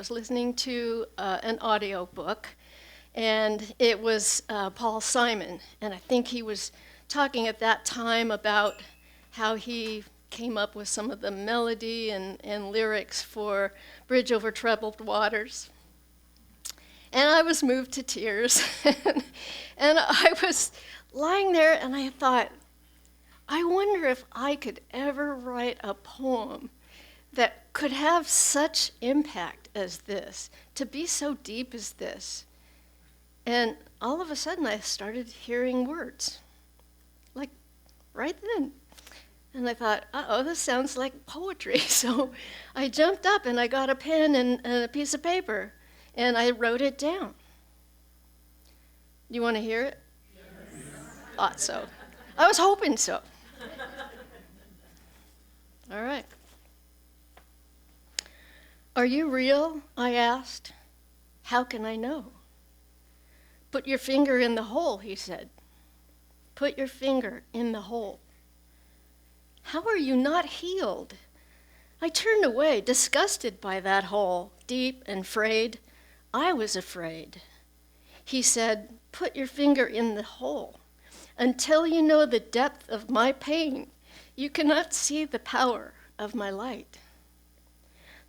was listening to an audio book, and it was Paul Simon, and I think he was talking at that time about how he came up with some of the melody and lyrics for Bridge Over Troubled Waters. And I was moved to tears, and I was lying there, and I thought, I wonder if I could ever write a poem that could have such impact as this, to be so deep as this. And all of a sudden I started hearing words, like right then. And I thought, uh-oh, this sounds like poetry. So I jumped up and I got a pen and a piece of paper, and I wrote it down. You want to hear it? Yes. Thought so. I was hoping so. All right. Are you real? I asked. How can I know? Put your finger in the hole, he said. Put your finger in the hole. How are you not healed? I turned away, disgusted by that hole, deep and frayed. I was afraid. He said, put your finger in the hole. Until you know the depth of my pain, you cannot see the power of my light.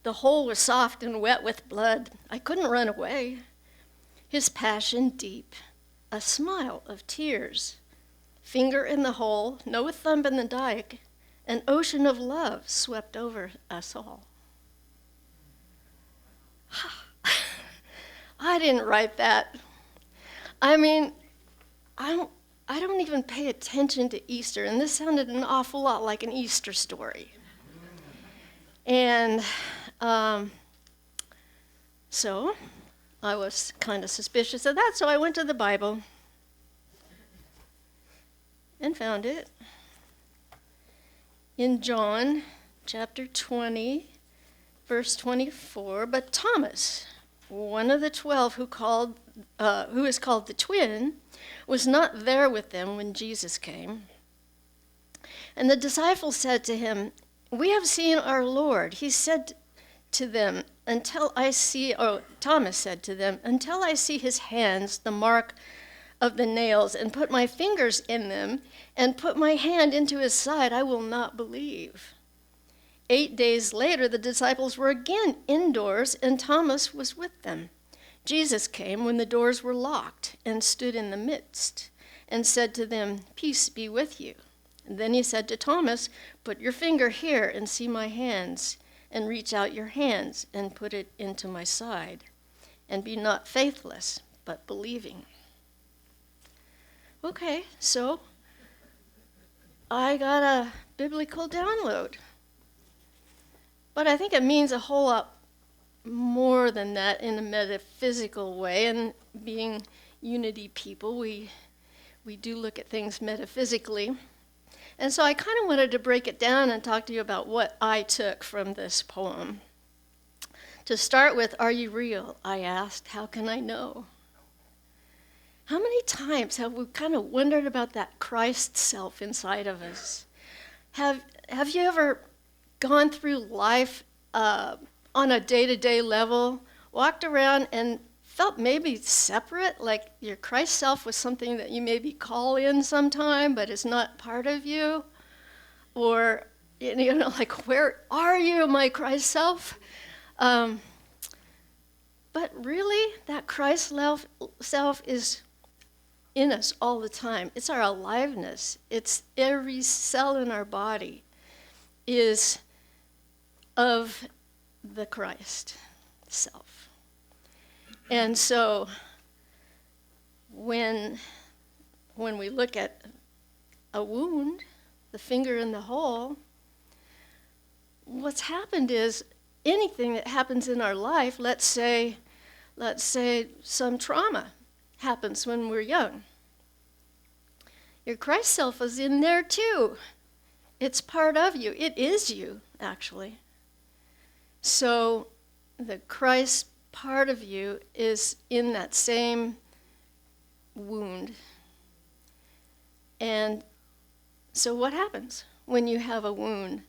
The hole was soft and wet with blood. I couldn't run away. His passion deep, a smile of tears. Finger in the hole, no thumb in the dike, an ocean of love swept over us all. I didn't write that. I mean, I don't even pay attention to Easter, and this sounded an awful lot like an Easter story. And so I was kind of suspicious of that, so I went to the Bible and found it in John chapter 20, verse 24. But Thomas, one of the 12 who is called the twin, was not there with them when Jesus came. And the disciples said to him, we have seen our Lord. He said to them, Thomas said to them, until I see his hands, the mark of the nails, and put my fingers in them, and put my hand into his side, I will not believe. 8 days later, the disciples were again indoors, and Thomas was with them. Jesus came when the doors were locked and stood in the midst and said to them, peace be with you. And then he said to Thomas, put your finger here and see my hands, and reach out your hands and put it into my side, and be not faithless, but believing. Okay, so I got a biblical download. But I think it means a whole lot more than that in a metaphysical way. And being unity people, we do look at things metaphysically. And so I kind of wanted to break it down and talk to you about what I took from this poem. To start with, are you real? I asked, how can I know? How many times have we kind of wondered about that Christ self inside of us? Have you ever gone through life on a day-to-day level, walked around and felt maybe separate, like your Christ self was something that you maybe call in sometime, but it's not part of you? Or, like, where are you, my Christ self? But really, that Christ self is in us all the time. It's our aliveness. It's every cell in our body is of the Christ self. And so when we look at a wound, the finger in the hole, what's happened is anything that happens in our life, let's say some trauma happens when we're young. Your Christ self is in there too. It's part of you. It is you, actually. So the Christ part of you is in that same wound. And so what happens when you have a wound?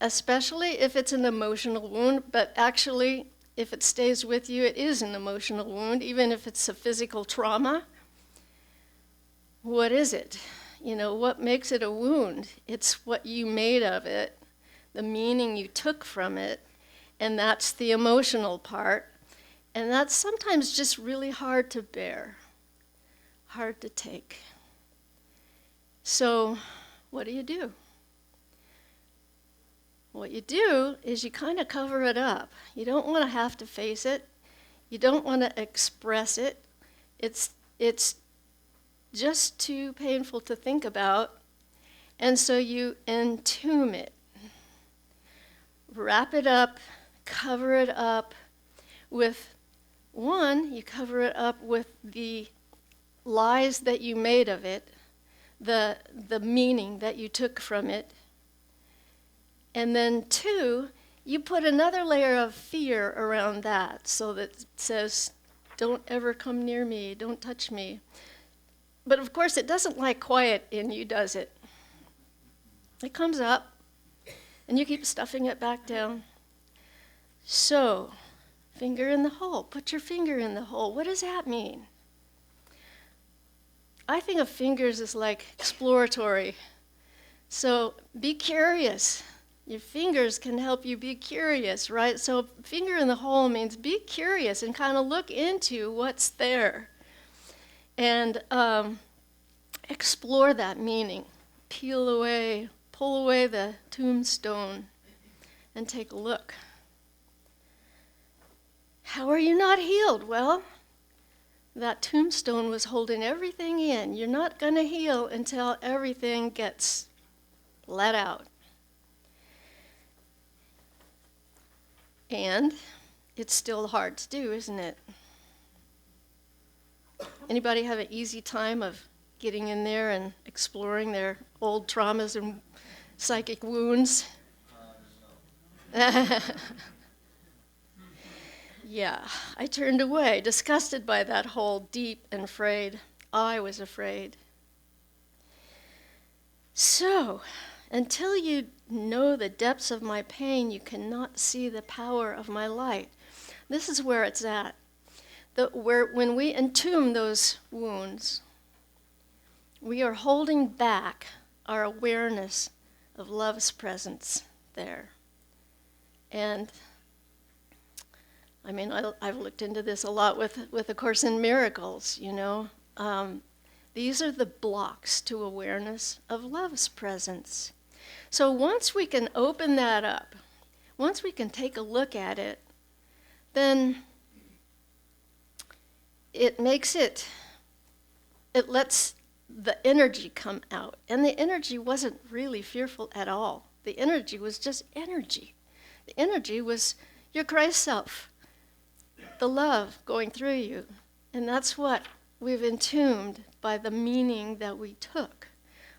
Especially if it's an emotional wound, but actually if it stays with you, it is an emotional wound, even if it's a physical trauma. What is it? What makes it a wound? It's what you made of it, the meaning you took from it, and that's the emotional part. And that's sometimes just really hard to bear, hard to take. So, what do? What you do is you kind of cover it up. You don't want to have to face it. You don't want to express it. It's just too painful to think about. And so you entomb it. Wrap it up, cover it up with, you cover it up with the lies that you made of it, the meaning that you took from it. And then 2, you put another layer of fear around that so that it says, don't ever come near me, don't touch me. But of course, it doesn't lie quiet in you, does it? It comes up, and you keep stuffing it back down. So, finger in the hole. Put your finger in the hole. What does that mean? I think of fingers as like exploratory. So, be curious. Your fingers can help you be curious, right? So, finger in the hole means be curious and kind of look into what's there. And explore that meaning. Pull away the tombstone and take a look. How are you not healed? Well, that tombstone was holding everything in. You're not going to heal until everything gets let out. And it's still hard to do, isn't it? Anybody have an easy time of getting in there and exploring their old traumas and psychic wounds? Yeah, I turned away, disgusted by that hole, deep and afraid. I was afraid. So, until you know the depths of my pain, you cannot see the power of my light. This is where it's at. When we entomb those wounds, we are holding back our awareness of love's presence there. And I mean, I've looked into this a lot with A Course in Miracles, These are the blocks to awareness of love's presence. So once we can open that up, once we can take a look at it, then it lets the energy come out. And the energy wasn't really fearful at all. The energy was just energy. The energy was your Christ self, the love going through you. And that's what we've entombed by the meaning that we took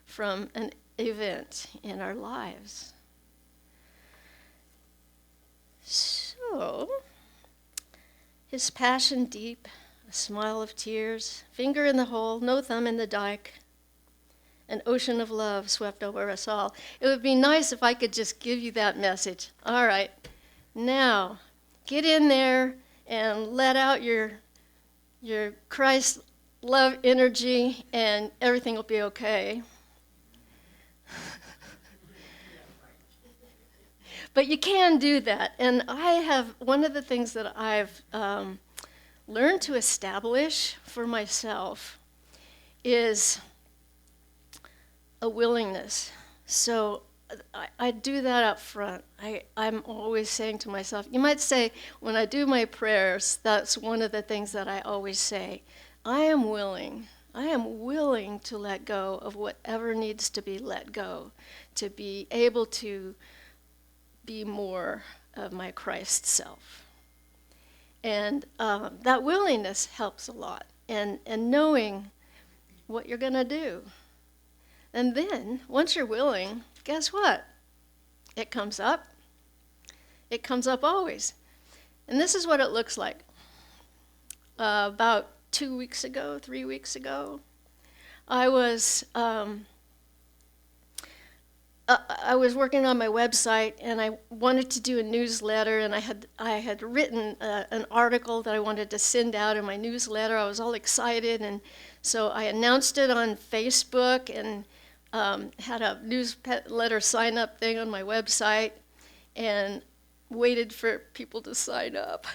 from an event in our lives. So, his passion deep, a smile of tears, finger in the hole, no thumb in the dike, an ocean of love swept over us all. It would be nice if I could just give you that message. All right, now get in there and let out your Christ love energy and everything will be okay. But you can do that. And one of the things that I've learned to establish for myself is a willingness. So I do that up front. I'm always saying to myself, you might say, when I do my prayers, that's one of the things that I always say. I am willing to let go of whatever needs to be let go, to be able to be more of my Christ self. And that willingness helps a lot, and knowing what you're going to do. And then, once you're willing, guess what? It comes up. It comes up always. And this is what it looks like. About 3 weeks ago, I was I was working on my website, and I wanted to do a newsletter, and I had written an article that I wanted to send out in my newsletter. I was all excited, and so I announced it on Facebook and had a newsletter sign-up thing on my website, and waited for people to sign up.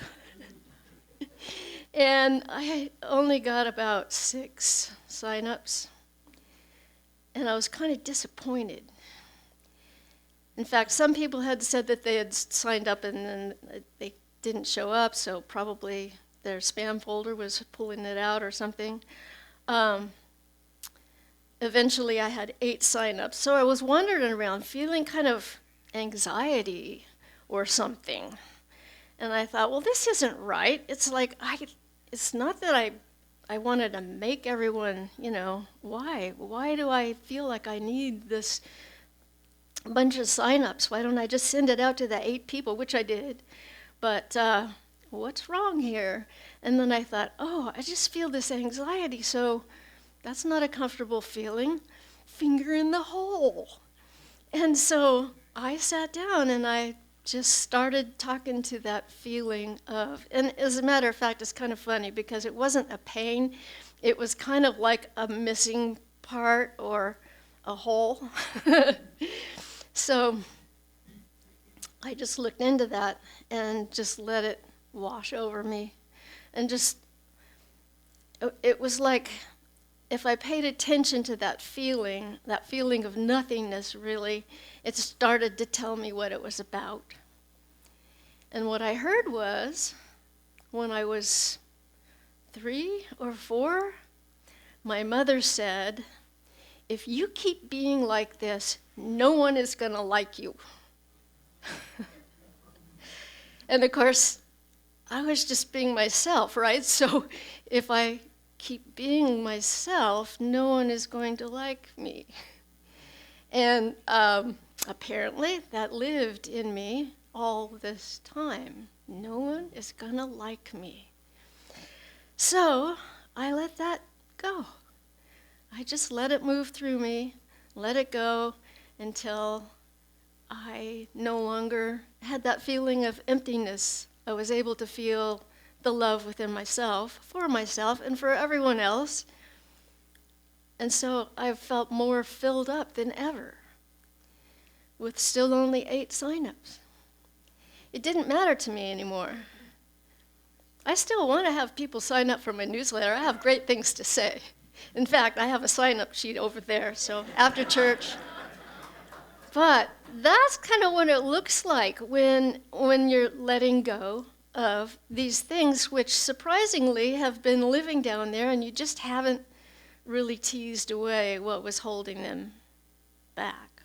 And I only got about 6 sign-ups, and I was kind of disappointed. In fact, some people had said that they had signed up and then they didn't show up, so probably their spam folder was pulling it out or something. Eventually, I had 8 signups, so I was wandering around feeling kind of anxiety or something. And I thought, well, this isn't right. It's like, it's not that I wanted to make everyone, why? Why do I feel like I need this bunch of signups? Why don't I just send it out to the 8 people, which I did? But what's wrong here? And then I thought, I just feel this anxiety, so that's not a comfortable feeling. Finger in the hole. And so I sat down and I just started talking to that feeling of, and as a matter of fact, it's kind of funny because it wasn't a pain. It was kind of like a missing part or a hole. So I just looked into that and just let it wash over me. And it was like if I paid attention to that feeling of nothingness, really, it started to tell me what it was about. And what I heard was, when I was 3 or 4, my mother said, if you keep being like this, no one is going to like you. And of course, I was just being myself, right? So if I keep being myself, no one is going to like me. And apparently that lived in me all this time. No one is going to like me. So I let that go. I just let it move through me, let it go until I no longer had that feeling of emptiness. I was able to feel the love within myself, and for everyone else. And so I felt more filled up than ever, with still only 8 signups. It didn't matter to me anymore. I still want to have people sign up for my newsletter. I have great things to say. In fact, I have a sign-up sheet over there, so after church. But that's kind of what it looks like when you're letting go of these things which surprisingly have been living down there and you just haven't really teased away what was holding them back.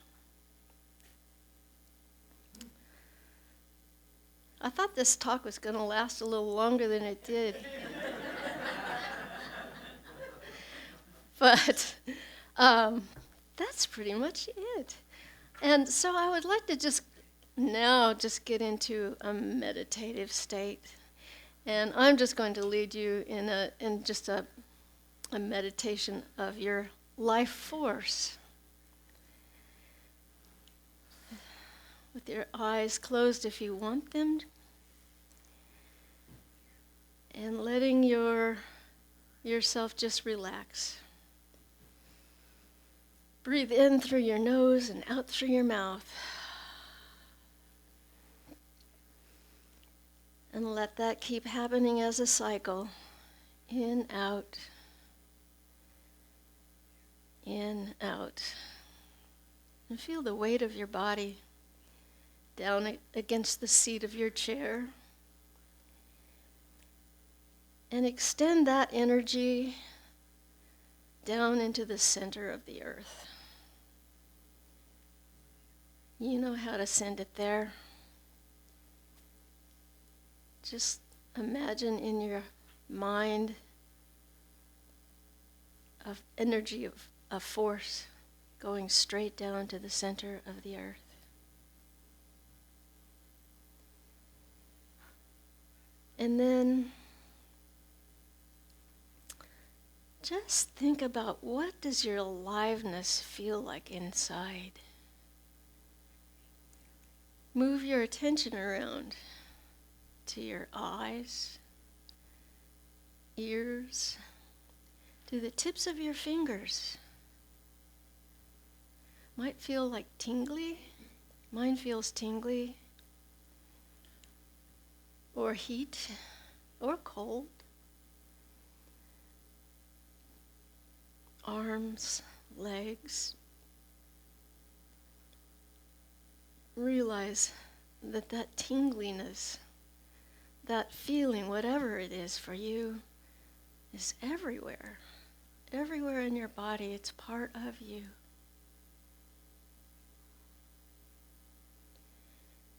I thought this talk was going to last a little longer than it did. But that's pretty much it. And so I would like to just get into a meditative state. And I'm just going to lead you in just a meditation of your life force. With your eyes closed if you want them. And letting yourself just relax. Breathe in through your nose and out through your mouth. And let that keep happening as a cycle. In, out. In, out. And feel the weight of your body down against the seat of your chair. And extend that energy down into the center of the earth. You know how to send it there. Just imagine in your mind of energy of force going straight down to the center of the earth. And then just think about, what does your aliveness feel like inside? move your attention around to your eyes, ears, to the tips of your fingers. Might feel like tingly. Mine feels tingly, or heat, or cold. Arms, legs. Realize that tingliness, that feeling, whatever it is for you, is everywhere. Everywhere in your body, it's part of you.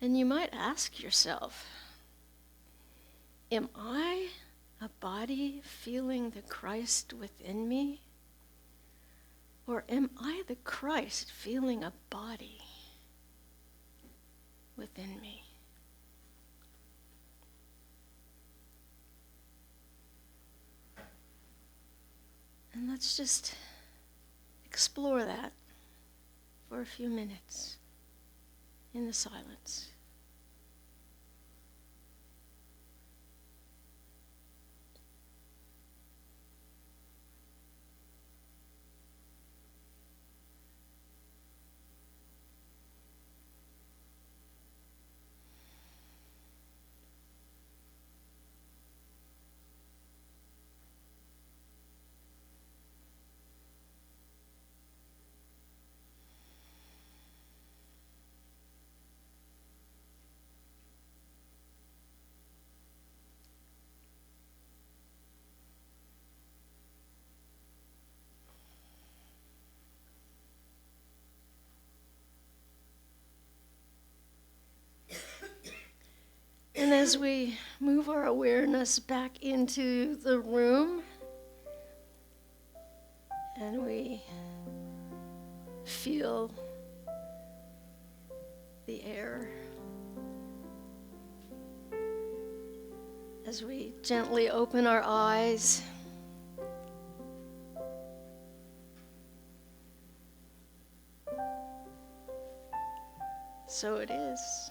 And you might ask yourself, am I a body feeling the Christ within me? Or am I the Christ feeling a body within me? And let's just explore that for a few minutes in the silence. And as we move our awareness back into the room, and we feel the air, as we gently open our eyes, so it is.